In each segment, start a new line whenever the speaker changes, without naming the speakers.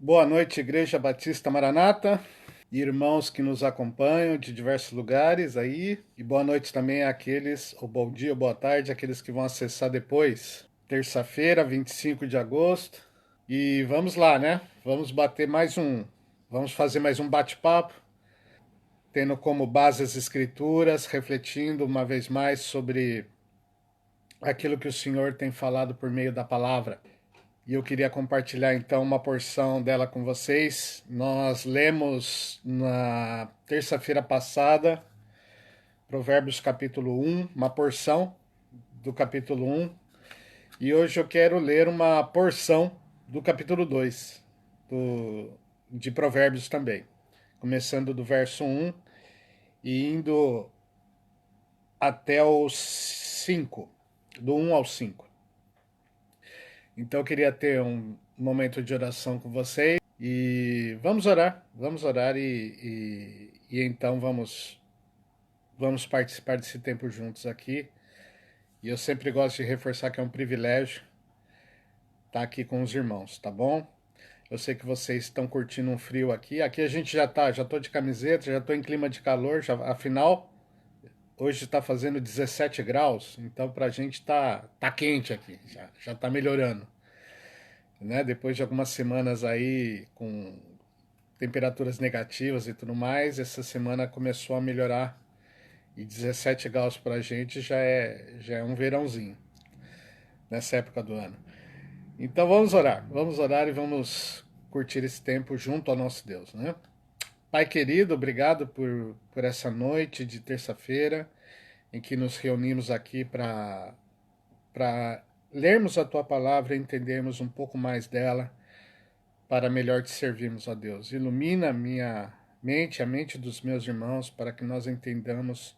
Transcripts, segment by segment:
Boa noite, Igreja Batista Maranata, irmãos que nos acompanham de diversos lugares aí, e boa noite também àqueles, ou bom dia, ou boa tarde, àqueles que vão acessar depois. Terça-feira, 25 de agosto, e vamos lá, né? Vamos fazer mais um bate-papo, tendo como base as Escrituras, refletindo uma vez mais sobre aquilo que o Senhor tem falado por meio da palavra. E eu queria compartilhar então uma porção dela com vocês. Nós lemos na terça-feira passada Provérbios capítulo 1, uma porção do capítulo 1, e hoje eu quero ler uma porção do capítulo 2 de Provérbios também, começando do verso 1 e indo até o 5, do 1 ao 5. Então eu queria ter um momento de oração com vocês. E vamos orar e então vamos participar desse tempo juntos aqui. E eu sempre gosto de reforçar que é um privilégio estar aqui com os irmãos, tá bom? Eu sei que vocês estão curtindo um frio aqui. Aqui a gente já tô de camiseta, já tô em clima de calor, afinal hoje está fazendo 17 graus, então pra gente tá quente aqui, já tá melhorando, né? Depois de algumas semanas aí com temperaturas negativas e tudo mais, essa semana começou a melhorar e 17 graus para a gente já é um verãozinho nessa época do ano. Então vamos orar e vamos curtir esse tempo junto ao nosso Deus, né? Pai querido, obrigado por essa noite de terça-feira em que nos reunimos aqui para lermos a tua palavra e entendermos um pouco mais dela para melhor te servirmos, ó Deus. Ilumina a minha mente, a mente dos meus irmãos, para que nós entendamos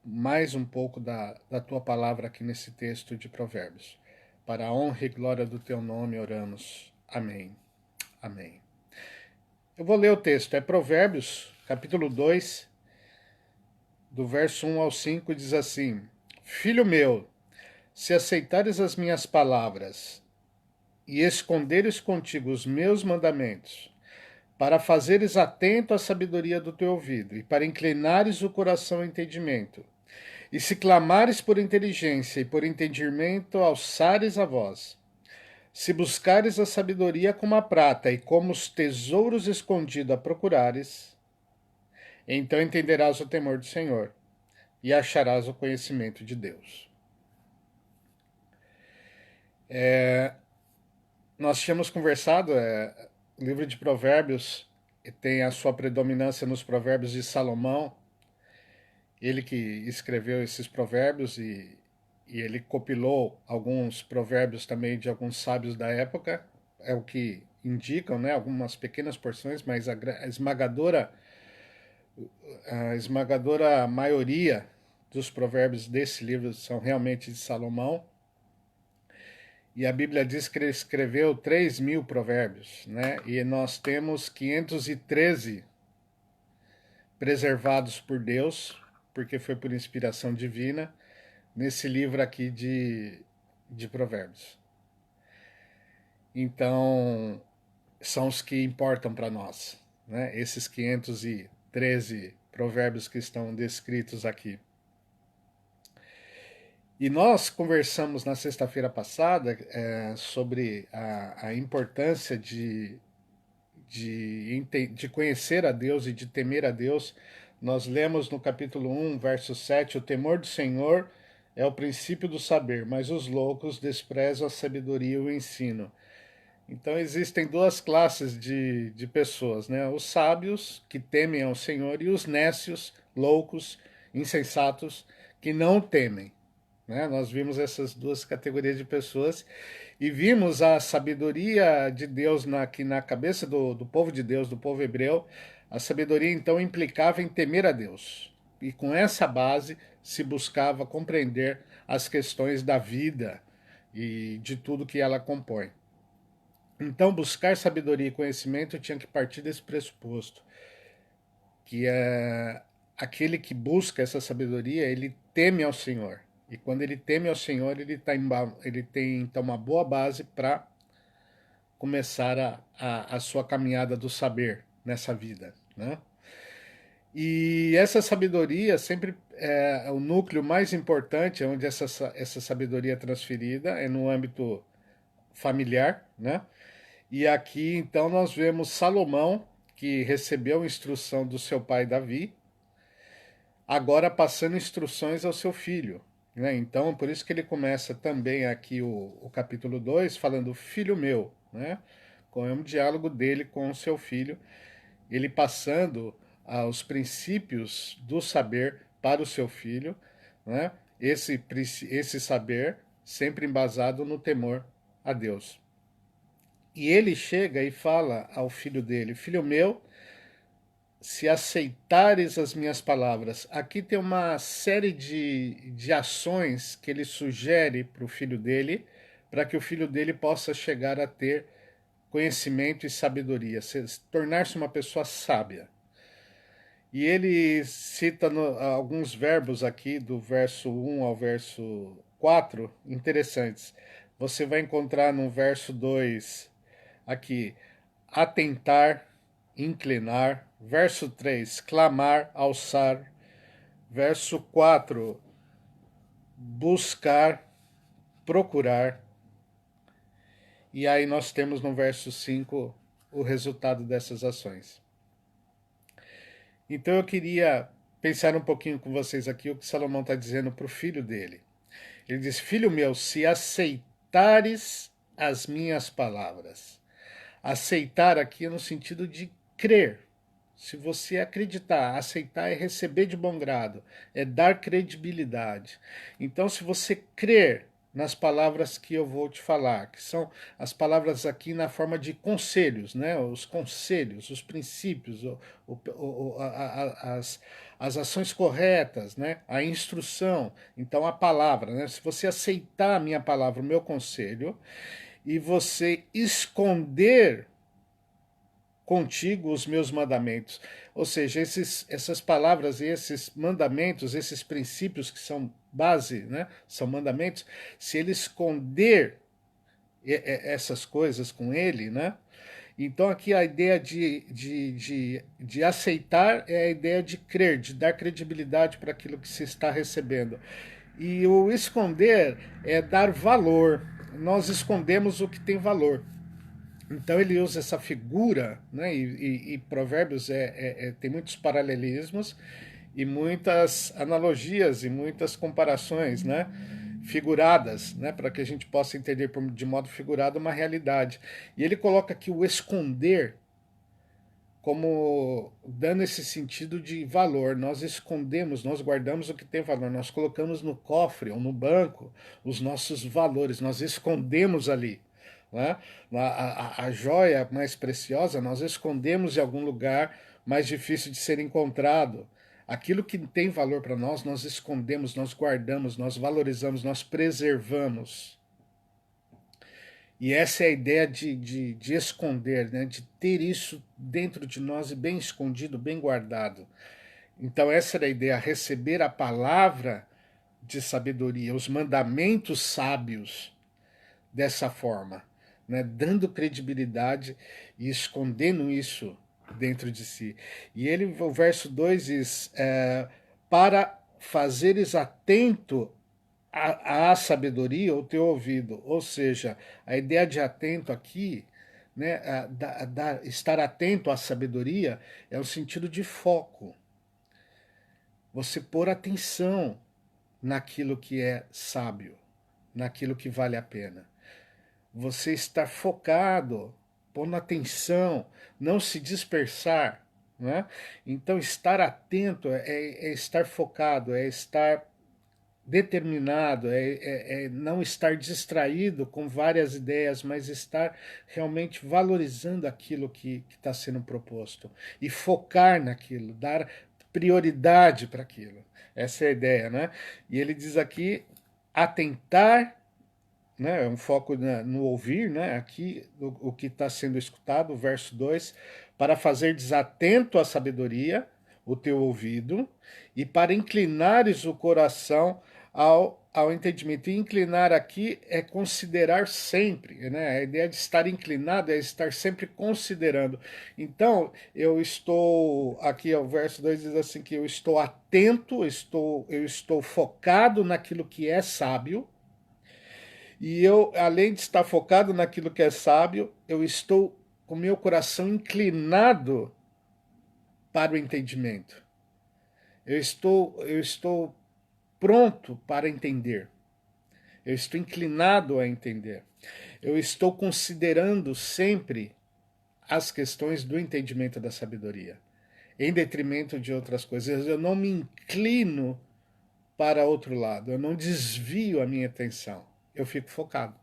mais um pouco da tua palavra aqui nesse texto de Provérbios. Para a honra e glória do teu nome oramos. Amém. Amém. Eu vou ler o texto, é Provérbios, capítulo 2, do verso 1 ao 5, diz assim: Filho meu, se aceitares as minhas palavras e esconderes contigo os meus mandamentos, para fazeres atento à sabedoria do teu ouvido e para inclinares o coração ao entendimento, e se clamares por inteligência e por entendimento, alçares a voz. Se buscares a sabedoria como a prata e como os tesouros escondidos a procurares, então entenderás o temor do Senhor e acharás o conhecimento de Deus. Nós tínhamos conversado, o livro de Provérbios tem a sua predominância nos Provérbios de Salomão, ele que escreveu esses provérbios e ele compilou alguns provérbios também de alguns sábios da época, é o que indicam, né, algumas pequenas porções, mas a esmagadora maioria dos provérbios desse livro são realmente de Salomão. E a Bíblia diz que ele escreveu 3.000 provérbios, né? E nós temos 513 preservados por Deus, porque foi por inspiração divina, nesse livro aqui de Provérbios. Então, são os que importam para nós, né? Esses 513 provérbios que estão descritos aqui. E nós conversamos na sexta-feira passada sobre a importância de conhecer a Deus e de temer a Deus. Nós lemos no capítulo 1, verso 7, o temor do Senhor é o princípio do saber, mas os loucos desprezam a sabedoria e o ensino. Então existem duas classes de pessoas, né? Os sábios, que temem ao Senhor, e os nécios, loucos, insensatos, que não temem. Né? Nós vimos essas duas categorias de pessoas e vimos a sabedoria de Deus aqui na cabeça do povo de Deus, do povo hebreu. A sabedoria então implicava em temer a Deus. E com essa base se buscava compreender as questões da vida e de tudo que ela compõe. Então, buscar sabedoria e conhecimento tinha que partir desse pressuposto, que é aquele que busca essa sabedoria, ele teme ao Senhor. E quando ele teme ao Senhor, ele tem então uma boa base para começar a sua caminhada do saber nessa vida, né? E essa sabedoria sempre é o núcleo mais importante, onde essa sabedoria é transferida, é no âmbito familiar, né? E aqui então nós vemos Salomão, que recebeu instrução do seu pai Davi, agora passando instruções ao seu filho, né? Então, por isso que ele começa também aqui o capítulo 2 falando filho meu, né? Com um diálogo dele com o seu filho, ele passando os princípios do saber para o seu filho, né? Esse saber sempre embasado no temor a Deus. E ele chega e fala ao filho dele: filho meu, se aceitares as minhas palavras. Aqui tem uma série de ações que ele sugere para o filho dele, para que o filho dele possa chegar a ter conhecimento e sabedoria, tornar-se uma pessoa sábia. E ele cita alguns verbos aqui, do verso 1 ao verso 4, interessantes. Você vai encontrar no verso 2 aqui, atentar, inclinar. Verso 3, clamar, alçar. Verso 4, buscar, procurar. E aí nós temos no verso 5 o resultado dessas ações. Então eu queria pensar um pouquinho com vocês aqui o que Salomão está dizendo para o filho dele. Ele diz: filho meu, se aceitares as minhas palavras. Aceitar aqui no sentido de crer. Se você acreditar, aceitar é receber de bom grado, é dar credibilidade. Então, se você crer nas palavras que eu vou te falar, que são as palavras aqui na forma de conselhos, né? Os conselhos, os princípios, as ações corretas, né? A instrução, então a palavra, né? Se você aceitar a minha palavra, o meu conselho, e você esconder contigo os meus mandamentos. Ou seja, essas palavras e esses mandamentos, esses princípios que são base, né, são mandamentos, se ele esconder essas coisas com ele, né, então aqui a ideia de aceitar é a ideia de crer, de dar credibilidade para aquilo que se está recebendo. E o esconder é dar valor. Nós escondemos o que tem valor. Então ele usa essa figura, né? E Provérbios tem muitos paralelismos e muitas analogias e muitas comparações, né? Figuradas, né? Para que a gente possa entender de modo figurado uma realidade. E ele coloca aqui o esconder como dando esse sentido de valor. Nós escondemos, nós guardamos o que tem valor, nós colocamos no cofre ou no banco os nossos valores, nós escondemos ali. Né? A joia mais preciosa nós escondemos em algum lugar mais difícil de ser encontrado. Aquilo que tem valor para nós, nós escondemos, nós guardamos, nós valorizamos, nós preservamos. E essa é a ideia de esconder, né? De ter isso dentro de nós e bem escondido, bem guardado. Então essa era a ideia, receber a palavra de sabedoria, os mandamentos sábios dessa forma, né? Dando credibilidade e escondendo isso dentro de si. E ele, o verso 2 diz, para fazeres atento a sabedoria o teu ouvido, ou seja, a ideia de atento aqui, né, estar atento à sabedoria é o sentido de foco. Você pôr atenção naquilo que é sábio, naquilo que vale a pena. Você estar focado, pondo atenção, não se dispersar. Né? Então, estar atento é estar focado, é estar determinado, é não estar distraído com várias ideias, mas estar realmente valorizando aquilo que está sendo proposto e focar naquilo, dar prioridade para aquilo. Essa é a ideia, né? E ele diz aqui, atentar, né? É um foco no ouvir, né? Aqui o que está sendo escutado, o verso 2, para fazer desatento à sabedoria, o teu ouvido, e para inclinares o coração ao entendimento. E inclinar aqui é considerar sempre, né? A ideia de estar inclinado é estar sempre considerando. Então, eu estou, aqui o verso 2 diz assim, que eu estou atento, eu estou focado naquilo que é sábio, e eu, além de estar focado naquilo que é sábio, eu estou com meu coração inclinado para o entendimento. Eu estou pronto para entender. Eu estou inclinado a entender. Eu estou considerando sempre as questões do entendimento da sabedoria, em detrimento de outras coisas. Eu não me inclino para outro lado, eu não desvio a minha atenção, eu fico focado.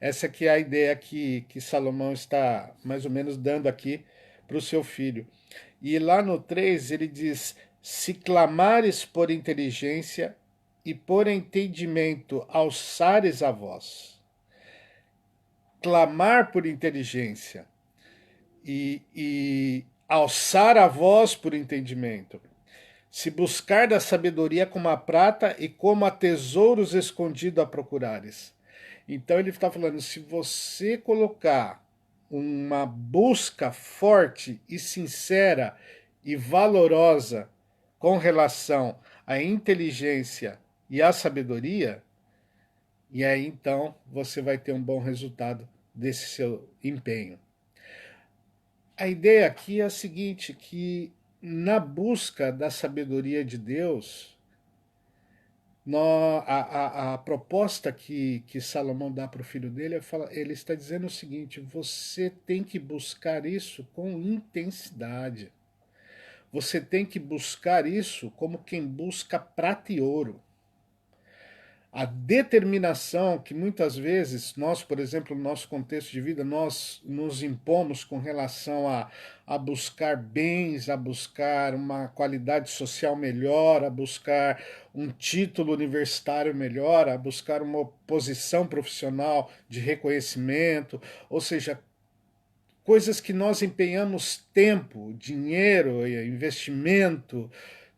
Essa aqui é a ideia que Salomão está mais ou menos dando aqui para o seu filho. E lá no 3 ele diz: se clamares por inteligência e por entendimento alçares a voz. Clamar por inteligência e alçar a voz por entendimento. Se buscar da sabedoria como a prata e como a tesouros escondidos a procurares. Então ele está falando, se você colocar uma busca forte e sincera e valorosa com relação à inteligência e à sabedoria, e aí então você vai ter um bom resultado desse seu empenho. A ideia aqui é a seguinte, que na busca da sabedoria de Deus, a proposta que Salomão dá para o filho dele, ele está dizendo o seguinte, você tem que buscar isso com intensidade. Você tem que buscar isso como quem busca prata e ouro. A determinação que muitas vezes nós, por exemplo, no nosso contexto de vida, nós nos impomos com relação a buscar bens, a buscar uma qualidade social melhor, a buscar um título universitário melhor, a buscar uma posição profissional de reconhecimento, ou seja, coisas que nós empenhamos tempo, dinheiro, investimento,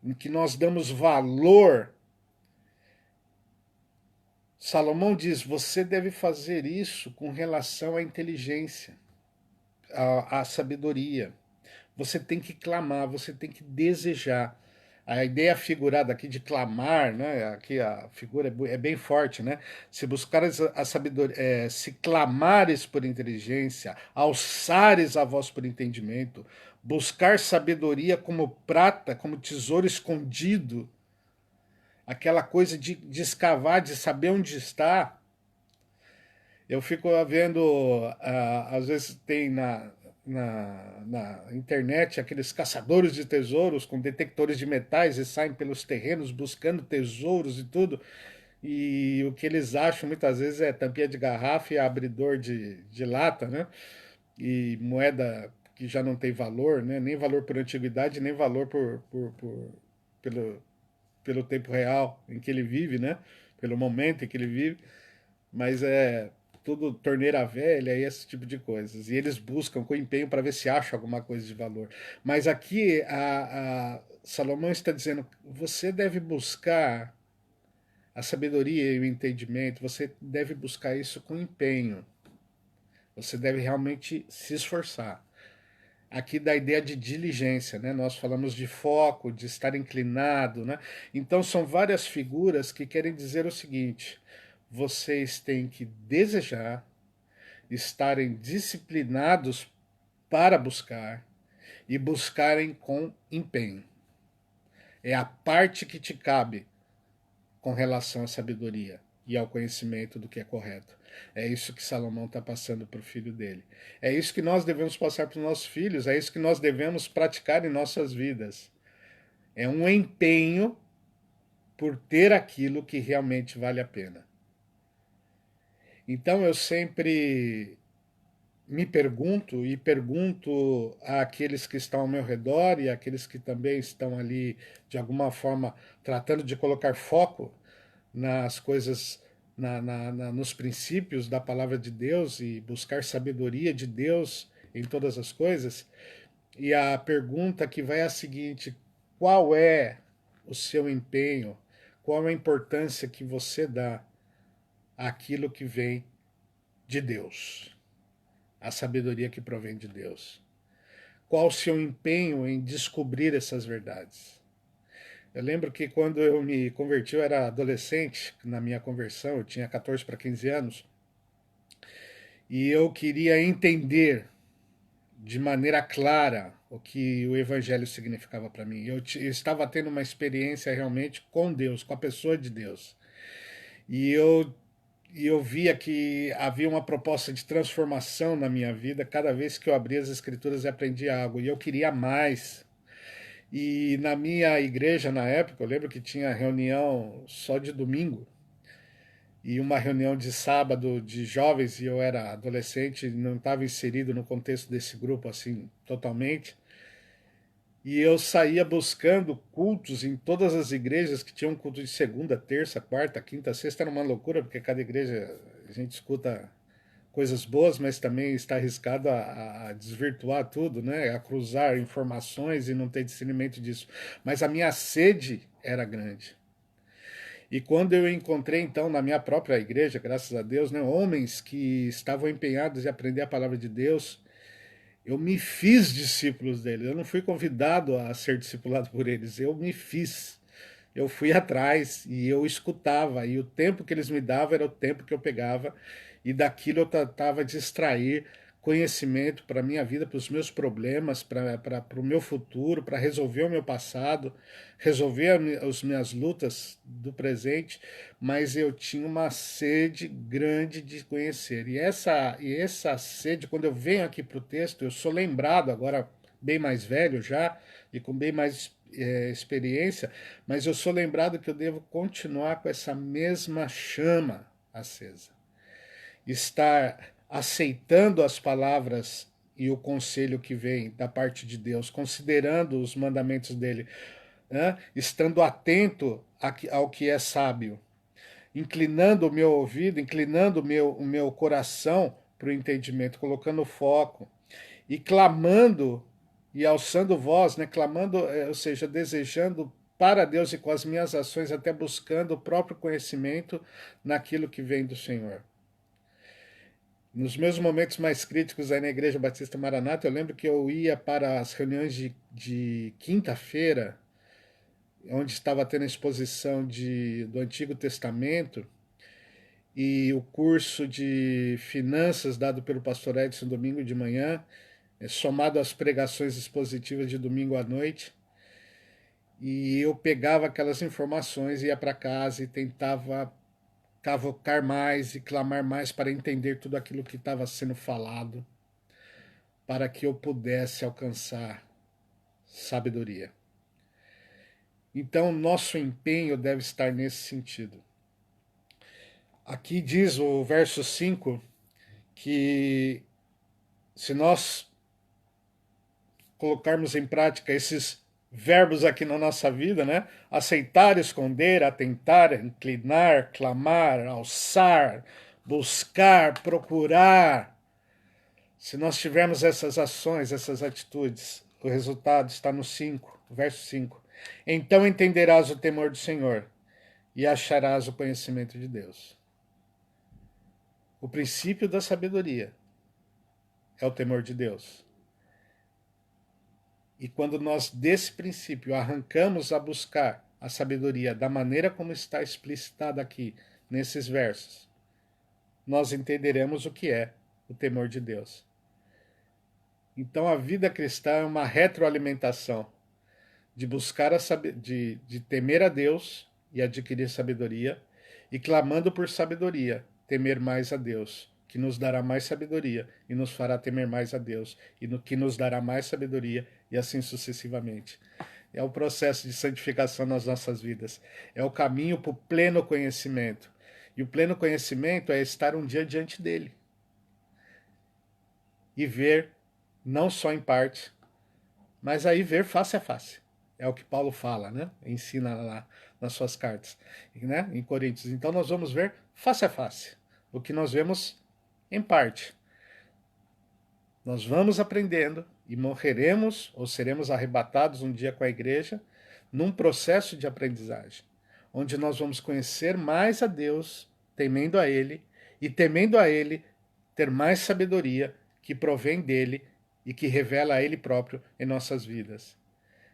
em que nós damos valor. Salomão diz: você deve fazer isso com relação à inteligência, à sabedoria. Você tem que clamar, você tem que desejar. A ideia figurada aqui de clamar, né? Aqui a figura é bem forte, né? Se buscares a sabedoria, se clamares por inteligência, alçares a voz por entendimento, buscar sabedoria como prata, como tesouro escondido, aquela coisa de escavar, de saber onde está. Eu fico vendo, às vezes tem na internet aqueles caçadores de tesouros com detectores de metais e saem pelos terrenos buscando tesouros e tudo. E o que eles acham muitas vezes é tampinha de garrafa e abridor de lata, né? E moeda que já não tem valor, né? Nem valor por antiguidade, nem valor pelo, pelo tempo real em que ele vive, né? Pelo momento em que ele vive. Mas é tudo torneira velha e esse tipo de coisas. E eles buscam com empenho para ver se acham alguma coisa de valor. Mas aqui a Salomão está dizendo: você deve buscar a sabedoria e o entendimento, você deve buscar isso com empenho. Você deve realmente se esforçar. Aqui da ideia de diligência, né? Nós falamos de foco, de estar inclinado, né? Então são várias figuras que querem dizer o seguinte: vocês têm que desejar, estarem disciplinados para buscar e buscarem com empenho. É a parte que te cabe com relação à sabedoria e ao conhecimento do que é correto. É isso que Salomão está passando para o filho dele. É isso que nós devemos passar para os nossos filhos, é isso que nós devemos praticar em nossas vidas. É um empenho por ter aquilo que realmente vale a pena. Então eu sempre me pergunto e pergunto àqueles que estão ao meu redor e àqueles que também estão ali de alguma forma tratando de colocar foco nas coisas, nos princípios da palavra de Deus e buscar sabedoria de Deus em todas as coisas. E a pergunta que vai é a seguinte: qual é o seu empenho? qual a importância que você dá àquilo que vem de Deus, a sabedoria que provém de Deus. Qual o seu empenho em descobrir essas verdades? Eu lembro que quando eu me converti, eu era adolescente, na minha conversão, eu tinha 14 para 15 anos, e eu queria entender de maneira clara o que o evangelho significava para mim. Eu estava tendo uma experiência realmente com Deus, com a pessoa de Deus. E eu via que havia uma proposta de transformação na minha vida cada vez que eu abria as escrituras e aprendia algo. E eu queria mais. E na minha igreja, na época, eu lembro que tinha reunião só de domingo e uma reunião de sábado de jovens, e eu era adolescente, não estava inserido no contexto desse grupo assim totalmente. E eu saía buscando cultos em todas as igrejas que tinham culto de segunda, terça, quarta, quinta, sexta. Era uma loucura, porque cada igreja a gente escuta coisas boas, mas também está arriscado a desvirtuar tudo, né? A cruzar informações e não ter discernimento disso. Mas a minha sede era grande. E quando eu encontrei, então, na minha própria igreja, graças a Deus, né, homens que estavam empenhados em aprender a palavra de Deus, eu me fiz discípulos deles. Eu não fui convidado a ser discipulado por eles, eu me fiz. Eu fui atrás e eu escutava, e o tempo que eles me davam era o tempo que eu pegava, e daquilo eu tratava de extrair conhecimento para a minha vida, para os meus problemas, para o meu futuro, para resolver o meu passado, resolver as minhas lutas do presente, mas eu tinha uma sede grande de conhecer. E essa sede, quando eu venho aqui para o texto, eu sou lembrado agora, bem mais velho já, e com bem mais experiência, mas eu sou lembrado que eu devo continuar com essa mesma chama acesa. Estar aceitando as palavras e o conselho que vem da parte de Deus, considerando os mandamentos dele, né? Estando atento ao que é sábio, inclinando o meu ouvido, inclinando o meu coração para o entendimento, colocando foco e clamando e alçando voz, né? Clamando, ou seja, desejando para Deus e com as minhas ações, até buscando o próprio conhecimento naquilo que vem do Senhor. Nos meus momentos mais críticos aí na Igreja Batista Maranata, eu lembro que eu ia para as reuniões de quinta-feira, onde estava tendo a exposição do Antigo Testamento, e o curso de finanças dado pelo pastor Edson domingo de manhã, somado às pregações expositivas de domingo à noite. E eu pegava aquelas informações, ia para casa e tentava cavocar mais e clamar mais para entender tudo aquilo que estava sendo falado, para que eu pudesse alcançar sabedoria. Então, nosso empenho deve estar nesse sentido. Aqui diz o verso 5 que se nós colocarmos em prática esses verbos aqui na nossa vida, né? Aceitar, esconder, atentar, inclinar, clamar, alçar, buscar, procurar. Se nós tivermos essas ações, essas atitudes, o resultado está no 5, verso 5. Então entenderás o temor do Senhor e acharás o conhecimento de Deus. O princípio da sabedoria é o temor de Deus. E quando nós desse princípio arrancamos a buscar a sabedoria da maneira como está explicitada aqui nesses versos, nós entenderemos o que é o temor de Deus. Então a vida cristã é uma retroalimentação de buscar de temer a Deus e adquirir sabedoria, e clamando por sabedoria, temer mais a Deus, que nos dará mais sabedoria e nos fará temer mais a Deus, e que nos dará mais sabedoria, e assim sucessivamente. É o processo de santificação nas nossas vidas. É o caminho para o pleno conhecimento. E o pleno conhecimento é estar um dia diante dele e ver, não só em parte, mas aí ver face a face. É o que Paulo fala, né? Ensina lá nas suas cartas, né? Em Coríntios. Então nós vamos ver face a face. O que nós vemos em parte. Nós vamos aprendendo e morreremos ou seremos arrebatados um dia com a igreja num processo de aprendizagem, onde nós vamos conhecer mais a Deus, temendo a Ele, e temendo a Ele, ter mais sabedoria que provém dele e que revela a Ele próprio em nossas vidas.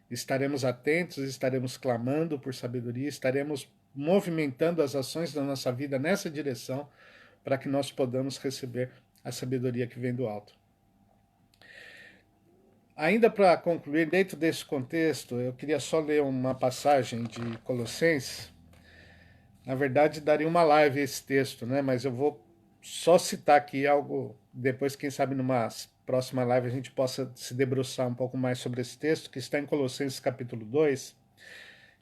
Estaremos atentos, estaremos clamando por sabedoria, estaremos movimentando as ações da nossa vida nessa direção para que nós podamos receber a sabedoria que vem do alto. Ainda para concluir, dentro desse contexto, eu queria só ler uma passagem de Colossenses. Na verdade, daria uma live esse texto, né? Mas eu vou só citar aqui algo, depois, quem sabe, numa próxima live a gente possa se debruçar um pouco mais sobre esse texto, que está em Colossenses capítulo 2,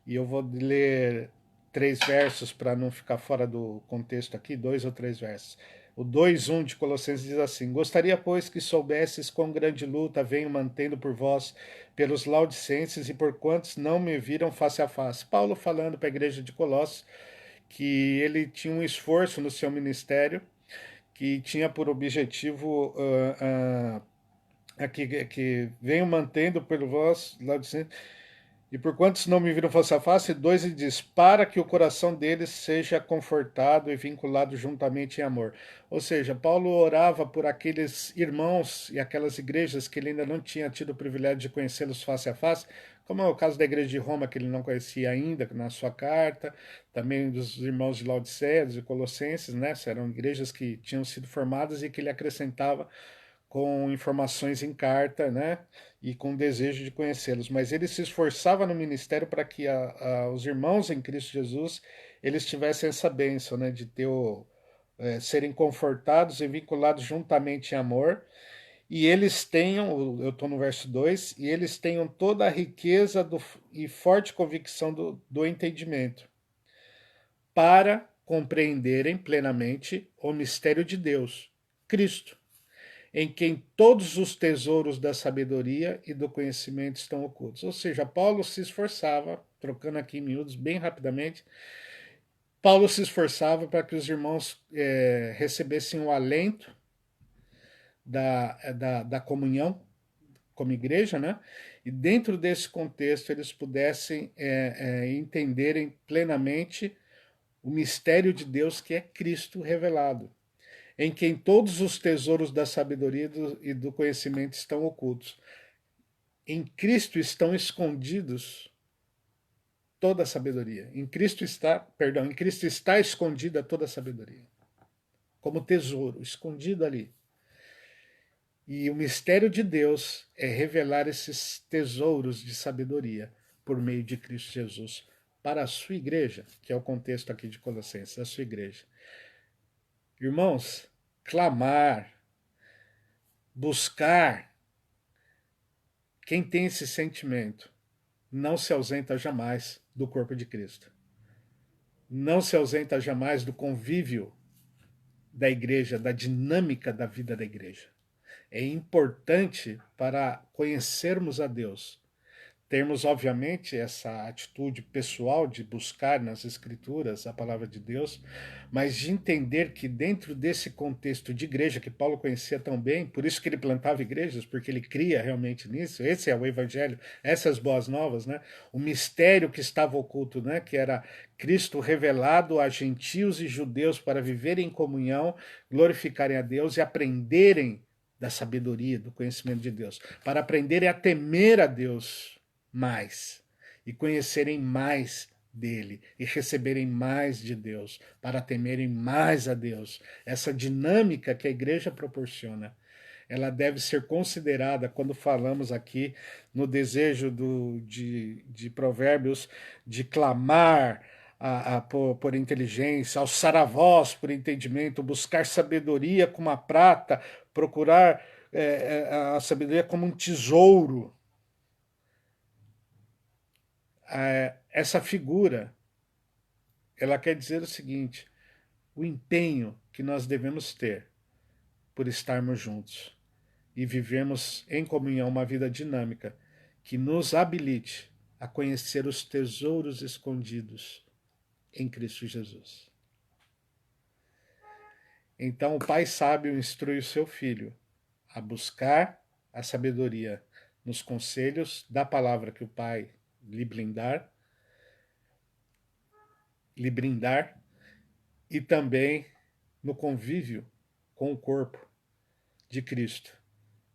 e eu vou ler 3 versos para não ficar fora do contexto aqui, 2 ou 3 versos. O 2:1 de Colossenses diz assim: Gostaria, pois, que soubesses quão grande luta venho mantendo por vós, pelos laudicenses e por quantos não me viram face a face. Paulo falando para a igreja de Colossos que ele tinha um esforço no seu ministério que tinha por objetivo que venho mantendo pelo vós, laudicenses, e por quantos não me viram face a face, 2 ele diz, para que o coração deles seja confortado e vinculado juntamente em amor. Ou seja, Paulo orava por aqueles irmãos e aquelas igrejas que ele ainda não tinha tido o privilégio de conhecê-los face a face, como é o caso da igreja de Roma, que ele não conhecia ainda na sua carta, também dos irmãos de Laodiceia, de Colossenses, né? Eram igrejas que tinham sido formadas e que ele acrescentava com informações em carta, né, e com desejo de conhecê-los. Mas ele se esforçava no ministério para que os irmãos em Cristo Jesus eles tivessem essa bênção, né, de ter serem confortados e vinculados juntamente em amor, e eles tenham, eu estou no verso 2, e eles tenham toda a riqueza e forte convicção do entendimento, para compreenderem plenamente o mistério de Deus, Cristo, em quem todos os tesouros da sabedoria e do conhecimento estão ocultos. Ou seja, Paulo se esforçava, trocando aqui em miúdos bem rapidamente, Paulo se esforçava para que os irmãos recebessem o alento da comunhão como igreja, né? E dentro desse contexto eles pudessem entenderem plenamente o mistério de Deus que é Cristo revelado, em quem todos os tesouros da sabedoria e do conhecimento estão ocultos. Em Cristo estão escondidos toda a sabedoria. Em Cristo está escondida toda a sabedoria. Como tesouro, escondido ali. E o mistério de Deus é revelar esses tesouros de sabedoria por meio de Cristo Jesus para a sua igreja, que é o contexto aqui de Colossenses, a sua igreja. Irmãos, clamar, buscar, quem tem esse sentimento não se ausenta jamais do corpo de Cristo. Não se ausenta jamais do convívio da igreja, da dinâmica da vida da igreja. É importante para conhecermos a Deus, termos, obviamente, essa atitude pessoal de buscar nas Escrituras a palavra de Deus, mas de entender que dentro desse contexto de igreja que Paulo conhecia tão bem, por isso que ele plantava igrejas, porque ele cria realmente nisso, esse é o Evangelho, essas boas novas, né? O mistério que estava oculto, né? Que era Cristo revelado a gentios e judeus para viverem em comunhão, glorificarem a Deus e aprenderem da sabedoria, do conhecimento de Deus, para aprenderem a temer a Deus mais e conhecerem mais dele e receberem mais de Deus, para temerem mais a Deus. Essa dinâmica que a igreja proporciona, ela deve ser considerada quando falamos aqui no desejo de Provérbios de clamar por inteligência, alçar a voz por entendimento, buscar sabedoria como a prata, procurar a sabedoria como um tesouro. Essa figura, ela quer dizer o seguinte: o empenho que nós devemos ter por estarmos juntos e vivemos em comunhão uma vida dinâmica que nos habilite a conhecer os tesouros escondidos em Cristo Jesus. Então o pai sábio instrui o seu filho a buscar a sabedoria nos conselhos da palavra que o pai lhe blindar, lhe brindar, e também no convívio com o corpo de Cristo,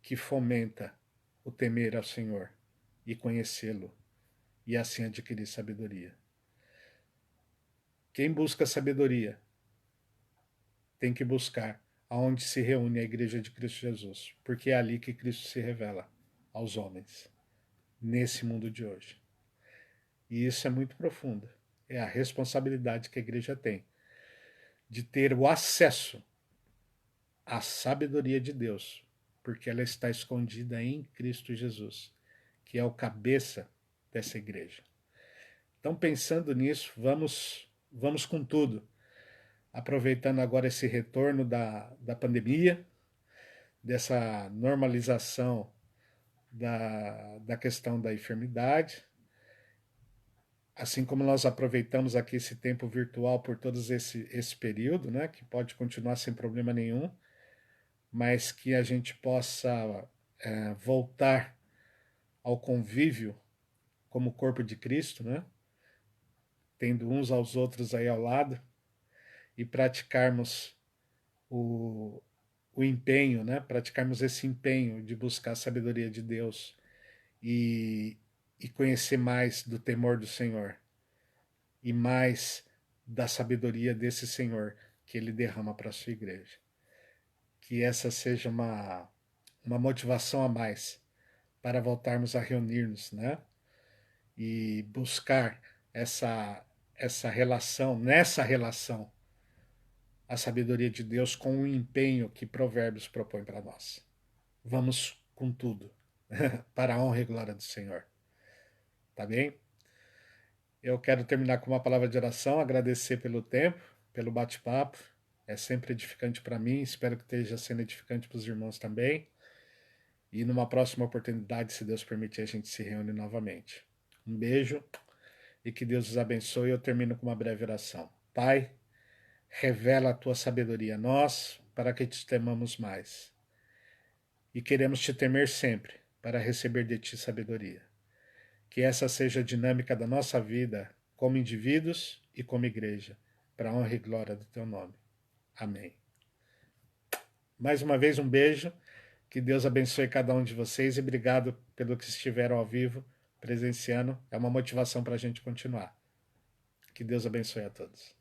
que fomenta o temer ao Senhor e conhecê-lo, e assim adquirir sabedoria. Quem busca sabedoria tem que buscar aonde se reúne a Igreja de Cristo Jesus, porque é ali que Cristo se revela aos homens, nesse mundo de hoje. E isso é muito profundo. É a responsabilidade que a igreja tem de ter o acesso à sabedoria de Deus, porque ela está escondida em Cristo Jesus, que é o cabeça dessa igreja. Então, pensando nisso, vamos com tudo, aproveitando agora esse retorno da pandemia, dessa normalização da questão da enfermidade, assim como nós aproveitamos aqui esse tempo virtual por todo esse período, né, que pode continuar sem problema nenhum, mas que a gente possa voltar ao convívio como corpo de Cristo, né, tendo uns aos outros aí ao lado, e praticarmos o, o empenho, né, praticarmos esse empenho de buscar a sabedoria de Deus e, e conhecer mais do temor do Senhor e mais da sabedoria desse Senhor que ele derrama para a sua igreja. Que essa seja uma motivação a mais para voltarmos a reunir-nos, né? E buscar essa relação, nessa relação, a sabedoria de Deus com o empenho que Provérbios propõe para nós. Vamos com tudo, para a honra e glória do Senhor. Tá bem? Eu quero terminar com uma palavra de oração, agradecer pelo tempo, pelo bate-papo. É sempre edificante para mim, espero que esteja sendo edificante para os irmãos também. E numa próxima oportunidade, se Deus permitir, a gente se reúne novamente. Um beijo e que Deus os abençoe. Eu termino com uma breve oração. Pai, revela a tua sabedoria a nós, para que te temamos mais. E queremos te temer sempre, para receber de ti sabedoria. Que essa seja a dinâmica da nossa vida, como indivíduos e como igreja, para a honra e glória do teu nome. Amém. Mais uma vez, um beijo. Que Deus abençoe cada um de vocês e obrigado pelo que estiveram ao vivo, presenciando. É uma motivação para a gente continuar. Que Deus abençoe a todos.